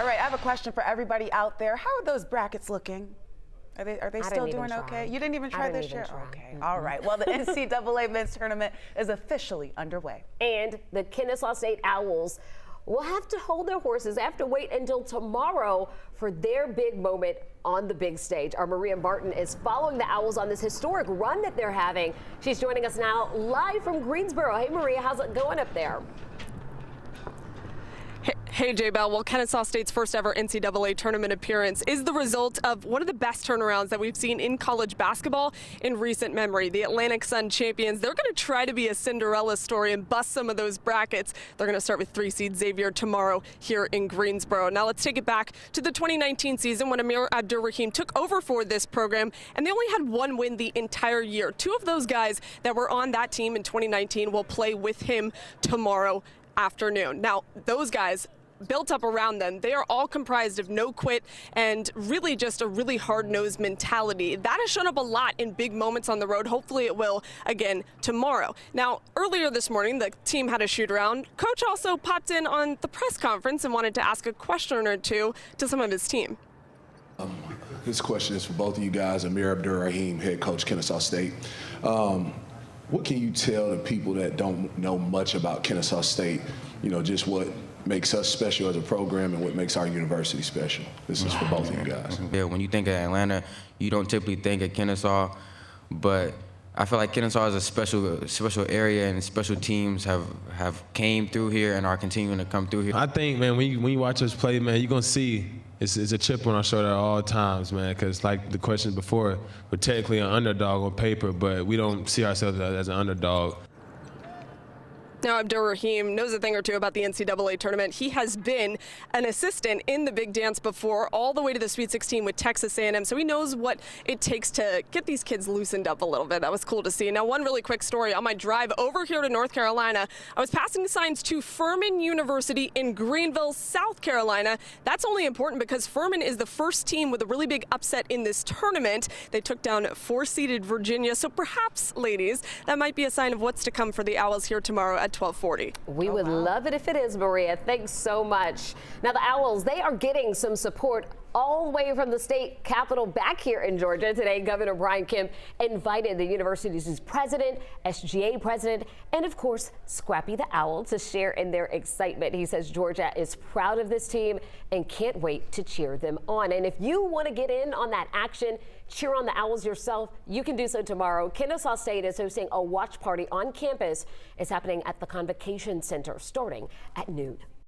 All right, I have a question for everybody out there. How are those brackets looking? Are they still doing okay? You didn't even try this year? Okay, all right. Well, the NCAA men's tournament is officially underway. And the Kennesaw State Owls will have to hold their horses. They have to wait until tomorrow for their big moment on the big stage. Our Maria Barton is following the Owls on this historic run that they're having. She's joining us now live from Greensboro. Hey, Maria, how's it going up there? Hey, J-Bell. Well, Kennesaw State's first ever NCAA tournament appearance is the result of one of the best turnarounds that we've seen in college basketball in recent memory. The Atlantic Sun champions, they're going to try to be a Cinderella story and bust some of those brackets. They're going to start with 3 seed Xavier tomorrow here in Greensboro. Now let's take it back to the 2019 season when Amir Abdur-Rahim took over for this program, and they only had 1 win the entire year. 2 of those guys that were on that team in 2019 will play with him tomorrow afternoon. Now, those guys built up around them, they are all comprised of no quit and really just a really hard-nosed mentality. That has shown up a lot in big moments on the road. Hopefully it will again tomorrow. Now, earlier this morning, the team had a shoot around. Coach also popped in on the press conference and wanted to ask a question or two to some of his team. This question is for both of you guys. Amir Abdur-Rahim, head coach, Kennesaw State. What can you tell the people that don't know much about Kennesaw State, just what makes us special as a program and what makes our university special? This is for both of you guys. Yeah, when you think of Atlanta, you don't typically think of Kennesaw, but I feel like Kennesaw is a special area, and special teams have came through here and are continuing to come through here. I think, man, when you watch us play, man, you're going to see it's a chip on our shoulder at all times, man, because like the question before, we're technically an underdog on paper, but we don't see ourselves as an underdog. Now, Abdur-Rahim knows a thing or two about the NCAA tournament. He has been an assistant in the big dance before, all the way to the Sweet 16 with Texas A&M, so he knows what it takes to get these kids loosened up a little bit. That was cool to see. Now, one really quick story. On my drive over here to North Carolina, I was passing the signs to Furman University in Greenville, South Carolina. That's only important because Furman is the first team with a really big upset in this tournament. They took down 4-seeded Virginia, so perhaps, ladies, that might be a sign of what's to come for the Owls here tomorrow at 12:40. We would love it if it is, Maria. Thanks so much. Now, the Owls, they are getting some support all the way from the state capitol back here in Georgia. Today, Governor Brian Kemp invited the university's president, SGA president, and of course, Scrappy the Owl to share in their excitement. He says Georgia is proud of this team and can't wait to cheer them on. And if you want to get in on that action, cheer on the Owls yourself, you can do so tomorrow. Kennesaw State is hosting a watch party on campus. It's happening at the Convocation Center starting at noon.